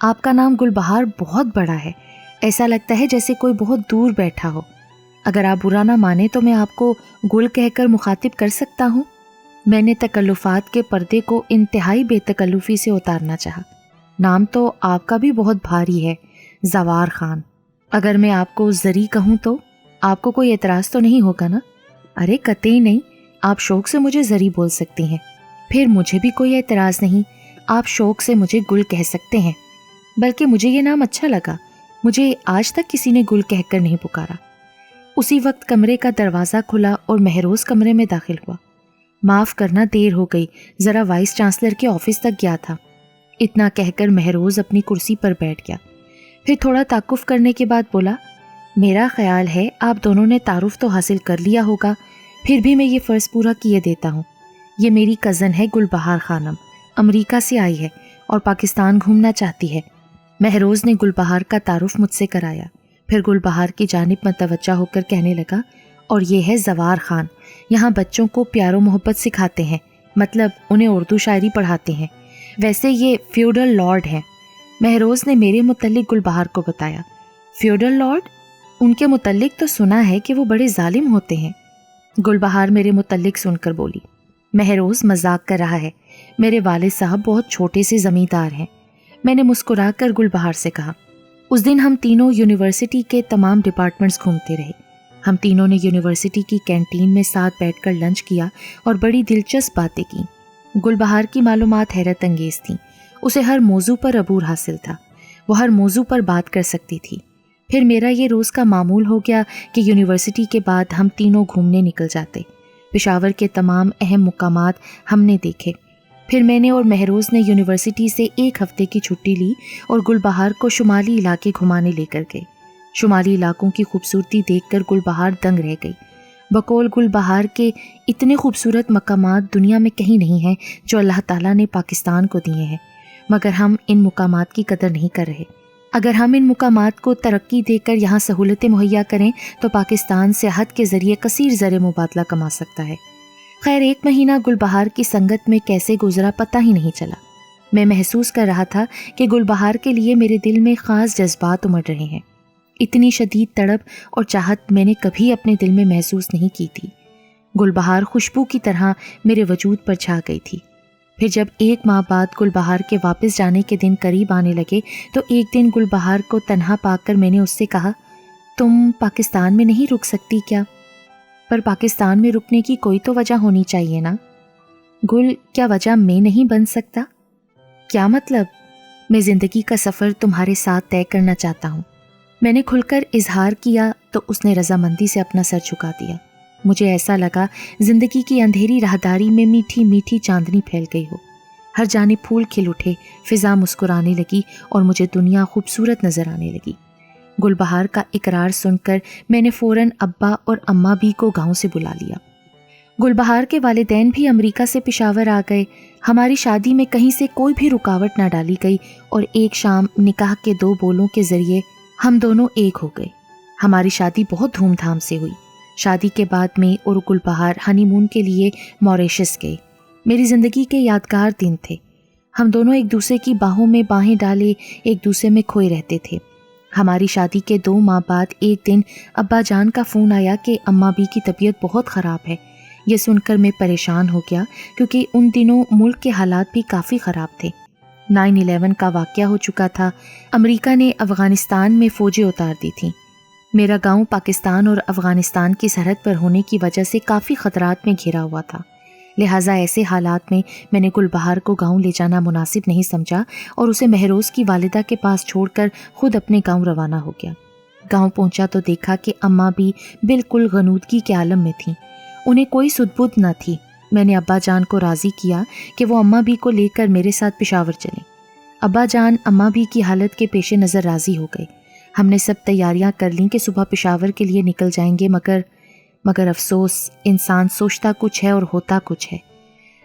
آپ کا نام گلبہار بہت بڑا ہے، ایسا لگتا ہے جیسے کوئی بہت دور بیٹھا ہو۔ اگر آپ برا نہ مانیں تو میں آپ کو گل کہہ کر مخاطب کر سکتا ہوں۔ میں نے تکلفات کے پردے کو انتہائی بے تکلفی سے اتارنا چاہا۔ نام تو آپ کا بھی بہت بھاری ہے، زوار خان۔ اگر میں آپ کو زری کہوں تو آپ کو کوئی اعتراض تو نہیں ہوگا نا؟ ارے قطعی نہیں، آپ شوق سے مجھے زری بول سکتی ہیں۔ پھر مجھے بھی کوئی اعتراض نہیں، آپ شوق سے مجھے گل کہہ سکتے ہیں۔ بلکہ مجھے یہ نام اچھا لگا، مجھے آج تک کسی نے گل کہہ کر نہیں پکارا۔ اسی وقت کمرے کا دروازہ کھلا اور مہروز کمرے میں داخل ہوا۔ معاف کرنا، دیر ہو گئی، ذرا وائس چانسلر کے آفس تک گیا تھا۔ اتنا کہہ کر مہروز اپنی کرسی پر بیٹھ گیا، پھر تھوڑا تعقف کرنے کے بعد بولا، میرا خیال ہے آپ دونوں نے تعارف تو حاصل کر لیا ہوگا، پھر بھی میں یہ فرض پورا کیے دیتا ہوں۔ یہ میری کزن ہے گلبہار خانم، امریکہ سے آئی ہے اور پاکستان گھومنا چاہتی ہے۔ مہروز نے گلبہار کا تعارف مجھ سے کرایا، پھر گلبہار کی جانب متوجہ ہو کر کہنے لگا، اور یہ ہے زوار خان، یہاں بچوں کو پیار و محبت سکھاتے ہیں، مطلب انہیں اردو شاعری پڑھاتے ہیں۔ ویسے یہ فیوڈل لارڈ ہیں۔ مہروز نے میرے متعلق گلبہار کو بتایا۔ Feudal lord? ان کے متعلق تو سنا ہے کہ وہ بڑے ظالم ہوتے ہیں۔ گلبہار میرے متعلق سن کر بولی، مہروز مذاق کر رہا ہے، میرے والد صاحب بہت چھوٹے سے زمیندار ہیں۔ میں نے مسکرا کر گلبہار سے کہا، اس دن ہم تینوں یونیورسٹی کے تمام ڈپارٹمنٹس گھومتے رہے۔ ہم تینوں نے یونیورسٹی کی کینٹین میں ساتھ بیٹھ کر لنچ کیا اور بڑی دلچسپ باتیں کی۔ گلبہار کی معلومات حیرت انگیز تھیں، اسے ہر موضوع پر عبور حاصل تھا، وہ ہر موضوع پر بات کر سکتی تھی۔ پھر میرا یہ روز کا معمول ہو گیا کہ یونیورسٹی کے بعد ہم تینوں گھومنے نکل جاتے۔ پشاور کے تمام اہم مقامات ہم نے دیکھے۔ پھر میں نے اور مہروز نے یونیورسٹی سے 1 ہفتے کی چھٹی لی اور گلبہار کو شمالی علاقے گھمانے لے کر گئے۔ شمالی علاقوں کی خوبصورتی دیکھ کر گلبہار دنگ رہ گئی۔ بقول گلبہار کے اتنے خوبصورت مقامات دنیا میں کہیں نہیں ہیں جو اللہ تعالیٰ نے پاکستان کو دیے ہیں، مگر ہم ان مقامات کی قدر نہیں کر رہے۔ اگر ہم ان مقامات کو ترقی دے کر یہاں سہولتیں مہیا کریں تو پاکستان سیاحت کے ذریعے کثیر زر مبادلہ کما سکتا ہے۔ خیر 1 مہینہ گلبہار کی سنگت میں کیسے گزرا پتہ ہی نہیں چلا۔ میں محسوس کر رہا تھا کہ گلبہار کے لیے میرے دل میں خاص جذبات امڑ رہے ہیں۔ اتنی شدید تڑپ اور چاہت میں نے کبھی اپنے دل میں محسوس نہیں کی تھی۔ گلبہار خوشبو کی طرح میرے وجود پر چھا گئی تھی۔ پھر جب 1 ماہ بعد گلبہار کے واپس جانے کے دن قریب آنے لگے تو ایک دن گلبہار کو تنہا پا کر میں نے اس سے کہا، تم پاکستان میں نہیں رک سکتی کیا؟ پر پاکستان میں رکنے کی کوئی تو وجہ ہونی چاہیے نا؟ گل، کیا وجہ میں نہیں بن سکتا؟ کیا مطلب؟ میں زندگی کا سفر تمہارے ساتھ طے کرنا چاہتا ہوں۔ میں نے کھل کر اظہار کیا تو اس نے رضامندی سے اپنا سر جھکا دیا۔ مجھے ایسا لگا زندگی کی اندھیری راہداری میں میٹھی میٹھی چاندنی پھیل گئی ہو، ہر جانب پھول کھل اٹھے، فضا مسکرانے لگی اور مجھے دنیا خوبصورت نظر آنے لگی۔ گلبہار کا اقرار سن کر میں نے فوراً ابا اور اماں بھی کو گاؤں سے بلا لیا۔ گلبہار کے والدین بھی امریکہ سے پشاور آ گئے۔ ہماری شادی میں کہیں سے کوئی بھی رکاوٹ نہ ڈالی گئی اور ایک شام نکاح کے 2 بولوں کے ذریعے ہم دونوں ایک ہو گئے۔ ہماری شادی بہت دھوم دھام سے ہوئی۔ شادی کے بعد میں اور گلبہار ہنی مون کے لیے موریشس گئے۔ میری زندگی کے یادگار دن تھے۔ ہم دونوں ایک دوسرے کی باہوں میں باہیں ڈالے ایک دوسرے میں کھوئے رہتے تھے۔ ہماری شادی کے 2 ماہ بعد ایک دن ابا جان کا فون آیا کہ اماں بھی کی طبیعت بہت خراب ہے۔ یہ سن کر میں پریشان ہو گیا کیونکہ ان دنوں ملک کے حالات بھی کافی خراب تھے۔ 9/11 کا واقعہ ہو چکا تھا۔ امریکہ نے افغانستان میں فوجیں اتار دی تھیں۔ میرا گاؤں پاکستان اور افغانستان کی سرحد پر ہونے کی وجہ سے کافی خطرات میں گھرا ہوا تھا، لہٰذا ایسے حالات میں نے گلبہار کو گاؤں لے جانا مناسب نہیں سمجھا اور اسے مہروز کی والدہ کے پاس چھوڑ کر خود اپنے گاؤں روانہ ہو گیا۔ گاؤں پہنچا تو دیکھا کہ اماں بھی بالکل غنودگی کے عالم میں تھیں، انہیں کوئی سدھ بدھ نہ تھی۔ میں نے ابا جان کو راضی کیا کہ وہ اماں بھی کو لے کر میرے ساتھ پشاور چلیں۔ ابا جان اماں بھی کی حالت کے پیش نظر راضی ہو گئے۔ ہم نے سب تیاریاں کر لیں کہ صبح پشاور کے لیے نکل جائیں گے، مگر افسوس، انسان سوچتا کچھ ہے اور ہوتا کچھ ہے۔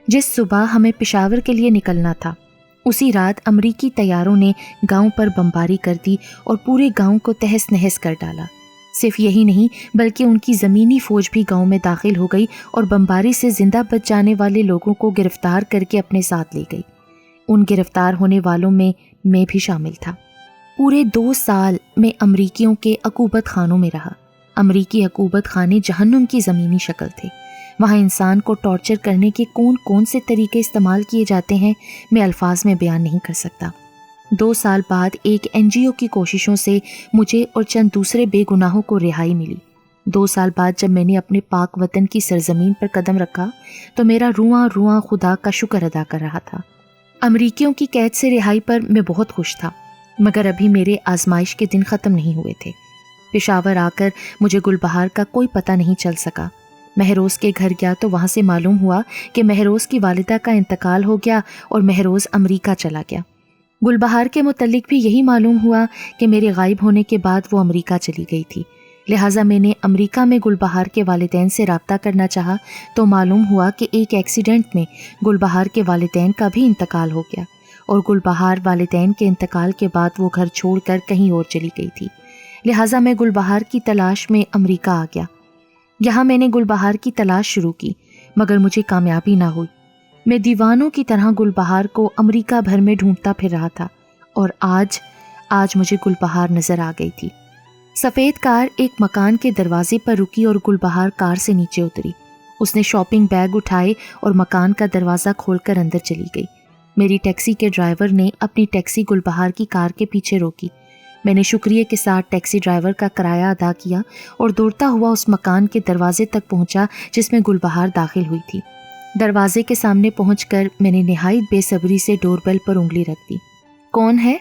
جس صبح ہمیں پشاور کے لیے نکلنا تھا، اسی رات امریکی طیاروں نے گاؤں پر بمباری کر دی اور پورے گاؤں کو تہس نہس کر ڈالا۔ صرف یہی نہیں بلکہ ان کی زمینی فوج بھی گاؤں میں داخل ہو گئی اور بمباری سے زندہ بچ جانے والے لوگوں کو گرفتار کر کے اپنے ساتھ لے گئی۔ ان گرفتار ہونے والوں میں میں بھی شامل تھا۔ پورے 2 سال میں امریکیوں کے عقوبت خانوں میں رہا۔ امریکی عقوبت خانے جہنم کی زمینی شکل تھے۔ وہاں انسان کو ٹارچر کرنے کے کون سے طریقے استعمال کیے جاتے ہیں میں الفاظ میں بیان نہیں کر سکتا۔ 2 سال بعد ایک NGO کی کوششوں سے مجھے اور چند دوسرے بے گناہوں کو رہائی ملی۔ 2 سال بعد جب میں نے اپنے پاک وطن کی سرزمین پر قدم رکھا تو میرا رواں خدا کا شکر ادا کر رہا تھا۔ امریکیوں کی قید سے رہائی پر میں بہت خوش تھا، مگر ابھی میرے آزمائش کے دن ختم نہیں ہوئے تھے۔ پشاور آ کر مجھے گلبہار کا کوئی پتہ نہیں چل سکا۔ مہروز کے گھر گیا تو وہاں سے معلوم ہوا کہ مہروز کی والدہ کا انتقال ہو گیا اور مہروز امریکہ چلا گیا۔ گلبہار کے متعلق بھی یہی معلوم ہوا کہ میرے غائب ہونے کے بعد وہ امریکہ چلی گئی تھی۔ لہٰذا میں نے امریکہ میں گلبہار کے والدین سے رابطہ کرنا چاہا تو معلوم ہوا کہ ایک ایکسیڈنٹ میں گلبہار کے والدین کا بھی انتقال ہو گیا اور گلبہار والدین کے انتقال کے بعد وہ گھر چھوڑ کر کہیں اور چلی گئی تھی۔ لہٰذا میں گلبہار کی تلاش میں امریکہ آ گیا۔ یہاں میں نے گلبہار کی تلاش شروع کی، مگر مجھے کامیابی نہ ہوئی۔ میں دیوانوں کی طرح گلبہار کو امریکہ بھر میں ڈھونڈتا پھر رہا تھا اور آج مجھے گلبہار نظر آ گئی تھی۔ سفید کار ایک مکان کے دروازے پر رکی اور گلبہار کار سے نیچے اتری۔ اس نے شاپنگ بیگ اٹھائے اور مکان کا دروازہ کھول کر اندر چلی گئی۔ میری ٹیکسی کے ڈرائیور نے اپنی ٹیکسی گلبہار کی کار کے پیچھے روکی۔ میں نے شکریہ کے ساتھ ٹیکسی ڈرائیور کا کرایہ ادا کیا اور دوڑتا ہوا اس مکان کے دروازے تک پہنچا جس میں گلبہار داخل ہوئی تھی۔ دروازے کے سامنے پہنچ کر میں نے نہایت بے صبری سے ڈور بیل پر انگلی رکھ دی۔ کون ہے؟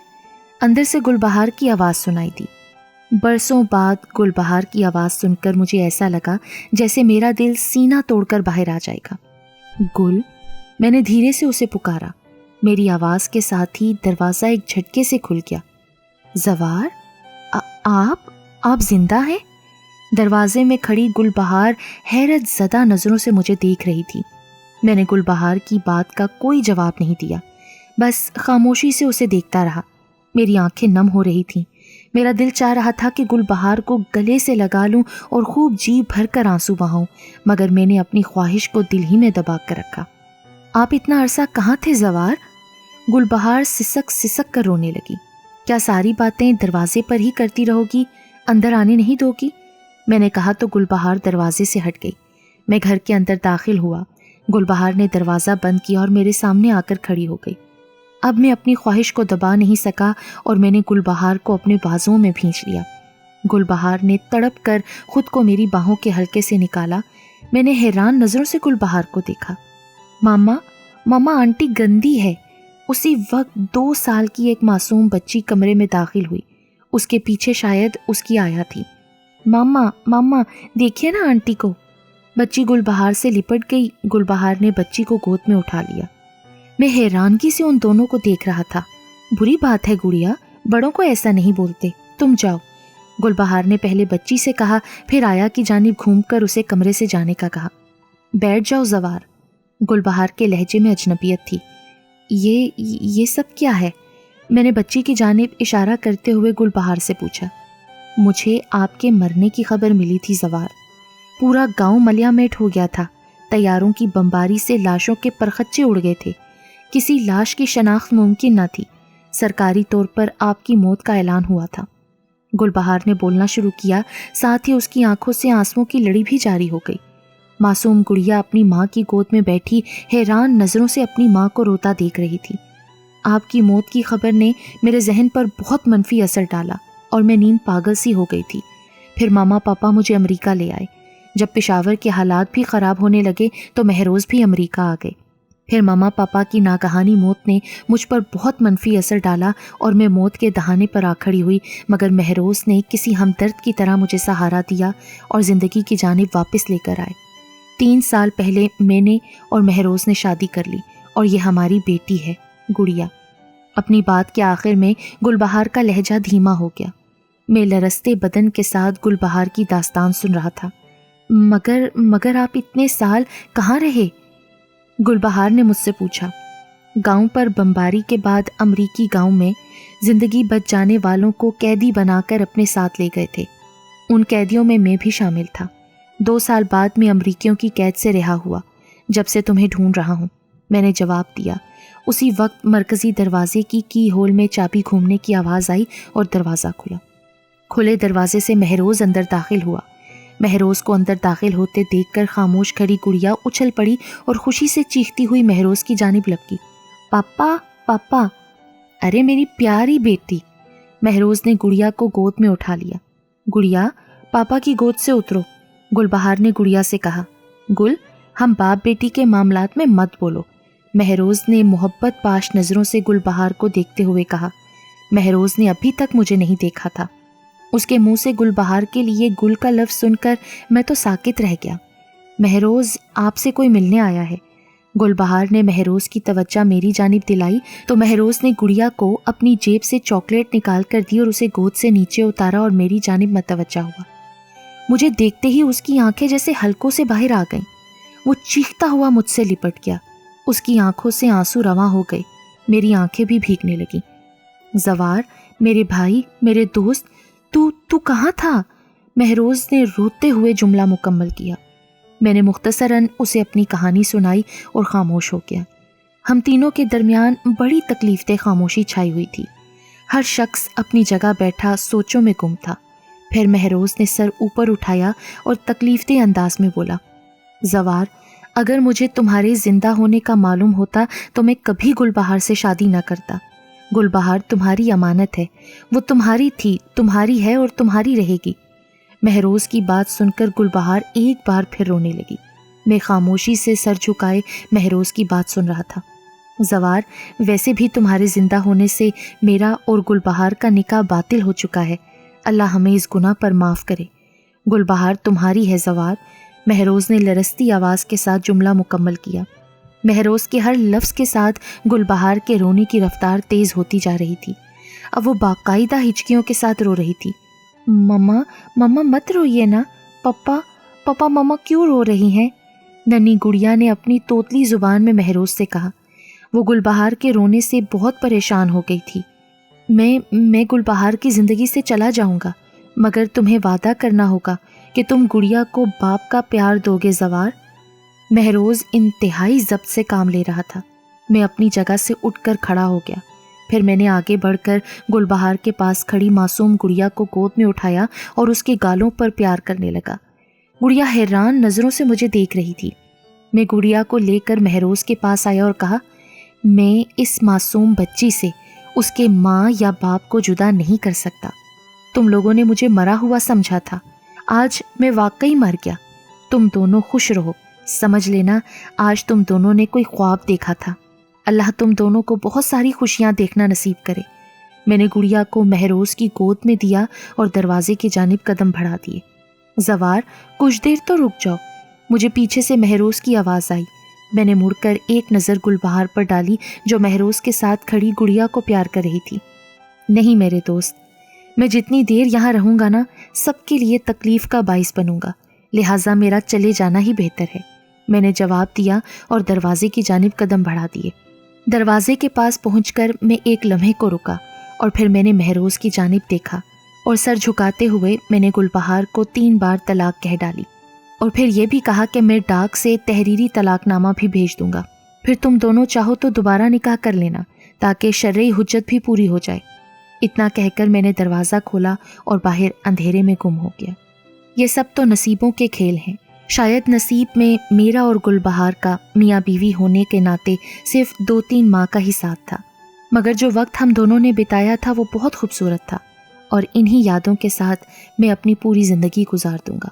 اندر سے گلبہار کی آواز سنائی دی۔ برسوں بعد گلبہار کی آواز سن کر مجھے ایسا لگا جیسے میرا دل سینہ توڑ کر باہر آ جائے گا۔ گل، میں نے دھیرے سے اسے پکارا۔ میری آواز کے ساتھ ہی دروازہ ایک جھٹکے سے کھل گیا۔ زوار، آپ زندہ ہیں؟ دروازے میں کھڑی گلبہار حیرت زدہ نظروں سے مجھے دیکھ رہی تھی۔ میں نے گلبہار کی بات کا کوئی جواب نہیں دیا، بس خاموشی سے اسے دیکھتا رہا۔ میری آنکھیں نم ہو رہی تھیں۔ میرا دل چاہ رہا تھا کہ گلبہار کو گلے سے لگا لوں اور خوب جی بھر کر آنسو بہاؤں، مگر میں نے اپنی خواہش کو دل ہی میں دبا کر رکھا۔ آپ اتنا عرصہ کہاں تھے زوار؟ گلبہار سسک کر رونے لگی۔ کیا ساری باتیں دروازے پر ہی کرتی رہو گی، اندر آنے نہیں دو گی؟ میں نے کہا تو گلبہار دروازے سے ہٹ گئی۔ میں گھر کے اندر داخل ہوا۔ گلبہار نے دروازہ بند کیا اور میرے سامنے آ کر کھڑی ہو گئی۔ اب میں اپنی خواہش کو دبا نہیں سکا اور میں نے گلبہار کو اپنے بازوؤں میں بھینچ لیا۔ گلبہار نے تڑپ کر خود کو میری باہوں کے حلقے سے نکالا۔ میں نے حیران نظروں سے گلبہار کو دیکھا۔ ماما آنٹی گندی ہے۔ اسی وقت 2 سال کی ایک معصوم بچی کمرے میں داخل ہوئی۔ اس کے پیچھے شاید اس کی آیا تھی۔ ماما دیکھیے نا آنٹی کو۔ بچی گلبہار سے لپٹ گئی۔ گلبہار نے بچی کو گود میں اٹھا لیا۔ میں حیرانگی سے ان دونوں کو دیکھ رہا تھا۔ بری بات ہے گڑیا، بڑوں کو ایسا نہیں بولتے، تم جاؤ۔ گلبہار نے پہلے بچی سے کہا، پھر آیا کی جانب گھوم کر اسے کمرے سے جانے کا کہا۔ بیٹھ جاؤ زوار۔ گلبہار کے لہجے میں اجنبیت تھی۔ یہ سب کیا ہے؟ میں نے بچی کی جانب اشارہ کرتے ہوئے گلبہار سے پوچھا۔ مجھے آپ کے مرنے کی خبر ملی تھی زوار۔ پورا گاؤں ملیا میٹ ہو گیا تھا۔ طیاروں کی بمباری سے لاشوں کے پرخچے اڑ گئے تھے۔ کسی لاش کی شناخت ممکن نہ تھی۔ سرکاری طور پر آپ کی موت کا اعلان ہوا تھا۔ گلبہار نے بولنا شروع کیا، ساتھ ہی اس کی آنکھوں سے آنسوؤں کی لڑی بھی جاری ہو گئی۔ معصوم گڑیا اپنی ماں کی گود میں بیٹھی حیران نظروں سے اپنی ماں کو روتا دیکھ رہی تھی۔ آپ کی موت کی خبر نے میرے ذہن پر بہت منفی اثر ڈالا اور میں نیند پاگل سی ہو گئی تھی۔ پھر ماما پاپا مجھے امریکہ لے آئے۔ جب پشاور کے حالات بھی خراب ہونے لگے تو مہروز بھی امریکہ آ گئے۔ پھر ماما پاپا کی ناگہانی موت نے مجھ پر بہت منفی اثر ڈالا اور میں موت کے دہانے پر آ کھڑی ہوئی، مگر مہروز نے کسی ہمدرد کی طرح مجھے سہارا دیا اور زندگی کی جانب واپس لے کر آئے۔ 3 سال پہلے میں نے اور مہروز نے شادی کر لی اور یہ ہماری بیٹی ہے گڑیا۔ اپنی بات کے آخر میں گلبہار کا لہجہ دھیما ہو گیا۔ میں لرزتے بدن کے ساتھ گلبہار کی داستان سن رہا تھا۔ مگر آپ اتنے سال کہاں رہے؟ گلبہار نے مجھ سے پوچھا۔ گاؤں پر بمباری کے بعد امریکی گاؤں میں زندگی بچ جانے والوں کو قیدی بنا کر اپنے ساتھ لے گئے تھے۔ ان قیدیوں میں بھی شامل تھا۔ 2 سال بعد میں امریکیوں کی قید سے رہا ہوا۔ جب سے تمہیں ڈھونڈ رہا ہوں، میں نے جواب دیا، اسی وقت مرکزی دروازے کی ہول میں چابی گھومنے کی آواز آئی اور دروازہ کھلا۔ کھلے دروازے سے مہروز اندر داخل ہوا۔ مہروز کو اندر داخل ہوتے دیکھ کر خاموش کھڑی گڑیا اچھل پڑی اور خوشی سے چیختی ہوئی مہروز کی جانب لپکی۔ پاپا پاپا، ارے میری پیاری بیٹی۔ مہروز نے گڑیا کو گود میں اٹھا لیا۔ گڑیا، پاپا کی گود سے اترو، گلبہار نے گڑیا سے کہا۔ گل، ہم باپ بیٹی کے معاملات میں مت بولو، مہروز نے محبت پاش نظروں سے گلبہار کو دیکھتے ہوئے کہا۔ مہروز نے ابھی تک مجھے نہیں دیکھا تھا۔ اس کے منہ سے گلبہار کے لیے گل کا لفظ سن کر میں تو ساکت رہ گیا۔ مہروز، آپ سے کوئی ملنے آیا ہے۔ گلبہار نے مہروز کی توجہ میری جانب دلائی تو مہروز نے گڑیا کو اپنی جیب سے چاکلیٹ نکال کر دی اور اسے گود سے نیچے اتارا اور میری جانب متوجہ ہوا۔ مجھے دیکھتے ہی اس کی آنکھیں جیسے حلقوں سے باہر آ گئیں۔ وہ چیختا ہوا مجھ سے لپٹ گیا۔ اس کی آنکھوں سے آنسو رواں ہو گئے، میری آنکھیں بھی بھیگنے لگیں۔ زوار، میرے بھائی، میرے دوست، تو کہاں تھا؟ مہروز نے روتے ہوئے جملہ مکمل کیا۔ میں نے مختصراً اسے اپنی کہانی سنائی اور خاموش ہو گیا۔ ہم تینوں کے درمیان بڑی تکلیف دہ خاموشی چھائی ہوئی تھی۔ ہر شخص اپنی جگہ بیٹھا سوچوں میں گم تھا۔ پھر مہروز نے سر اوپر اٹھایا اور تکلیف دہ انداز میں بولا، زوار، اگر مجھے تمہارے زندہ ہونے کا معلوم ہوتا تو میں کبھی گلبہار سے شادی نہ کرتا۔ گلبہار تمہاری امانت ہے، وہ تمہاری تھی، تمہاری ہے اور تمہاری رہے گی۔ مہروز کی بات سن کر گلبہار ایک بار پھر رونے لگی۔ میں خاموشی سے سر جھکائے مہروز کی بات سن رہا تھا۔ زوار، ویسے بھی تمہارے زندہ ہونے سے میرا اور گلبہار کا نکاح باطل ہو چکا ہے، اللہ ہمیں اس گناہ پر معاف کرے۔ گلبہار تمہاری ہے زوار، مہروز نے لرزتی آواز کے ساتھ جملہ مکمل کیا۔ مہروز کے ہر لفظ کے ساتھ گلبہار کے رونے کی رفتار تیز ہوتی جا رہی تھی۔ اب وہ باقاعدہ ہچکیوں کے ساتھ رو رہی تھی۔ مما مت روئیے نا، پپا مما کیوں رو رہی ہیں؟ ننھی گڑیا نے اپنی توتلی زبان میں مہروز سے کہا۔ وہ گلبہار کے رونے سے بہت پریشان ہو گئی تھی۔ میں گلبہار کی زندگی سے چلا جاؤں گا، مگر تمہیں وعدہ کرنا ہوگا کہ تم گڑیا کو باپ کا پیار دو گے زوار۔ مہروز انتہائی ضبط سے کام لے رہا تھا۔ میں اپنی جگہ سے اٹھ کر کھڑا ہو گیا۔ پھر میں نے آگے بڑھ کر گلبہار کے پاس کھڑی معصوم گڑیا کو گود میں اٹھایا اور اس کے گالوں پر پیار کرنے لگا۔ گڑیا حیران نظروں سے مجھے دیکھ رہی تھی۔ میں گڑیا کو لے کر مہروز کے پاس آیا اور کہا، میں اس معصوم بچی سے اس کے ماں یا باپ کو جدا نہیں کر سکتا۔ تم لوگوں نے مجھے مرا ہوا سمجھا تھا، آج میں واقعی مر گیا۔ تم دونوں خوش رہو، سمجھ لینا آج تم دونوں نے کوئی خواب دیکھا تھا۔ اللہ تم دونوں کو بہت ساری خوشیاں دیکھنا نصیب کرے۔ میں نے گڑیا کو مہروز کی گود میں دیا اور دروازے کی جانب قدم بڑھا دیے۔ زوار، کچھ دیر تو رک جاؤ، مجھے پیچھے سے مہروز کی آواز آئی۔ میں نے مڑ کر ایک نظر گلبہار پر ڈالی جو مہروز کے ساتھ کھڑی گڑیا کو پیار کر رہی تھی۔ نہیں میرے دوست، میں جتنی دیر یہاں رہوں گا نا، سب کے لیے تکلیف کا باعث بنوں گا، لہٰذا میرا چلے جانا ہی بہتر ہے، میں نے جواب دیا اور دروازے کی جانب قدم بڑھا دیے۔ دروازے کے پاس پہنچ کر میں ایک لمحے کو رکا اور پھر میں نے مہروز کی جانب دیکھا اور سر جھکاتے ہوئے میں نے گلبہار کو 3 بار طلاق کہہ ڈالی اور پھر یہ بھی کہا کہ میں ڈاک سے تحریری طلاق نامہ بھی بھیج دوں گا، پھر تم دونوں چاہو تو دوبارہ نکاح کر لینا تاکہ شرعی حجت بھی پوری ہو جائے۔ اتنا کہہ کر میں نے دروازہ کھولا اور باہر اندھیرے میں گم ہو گیا۔ یہ سب تو نصیبوں کے کھیل ہیں، شاید نصیب میں میرا اور گلبہار کا میاں بیوی ہونے کے ناطے صرف 2-3 ماہ کا ہی ساتھ تھا، مگر جو وقت ہم دونوں نے بتایا تھا وہ بہت خوبصورت تھا اور انہی یادوں کے ساتھ میں اپنی پوری زندگی گزار دوں گا۔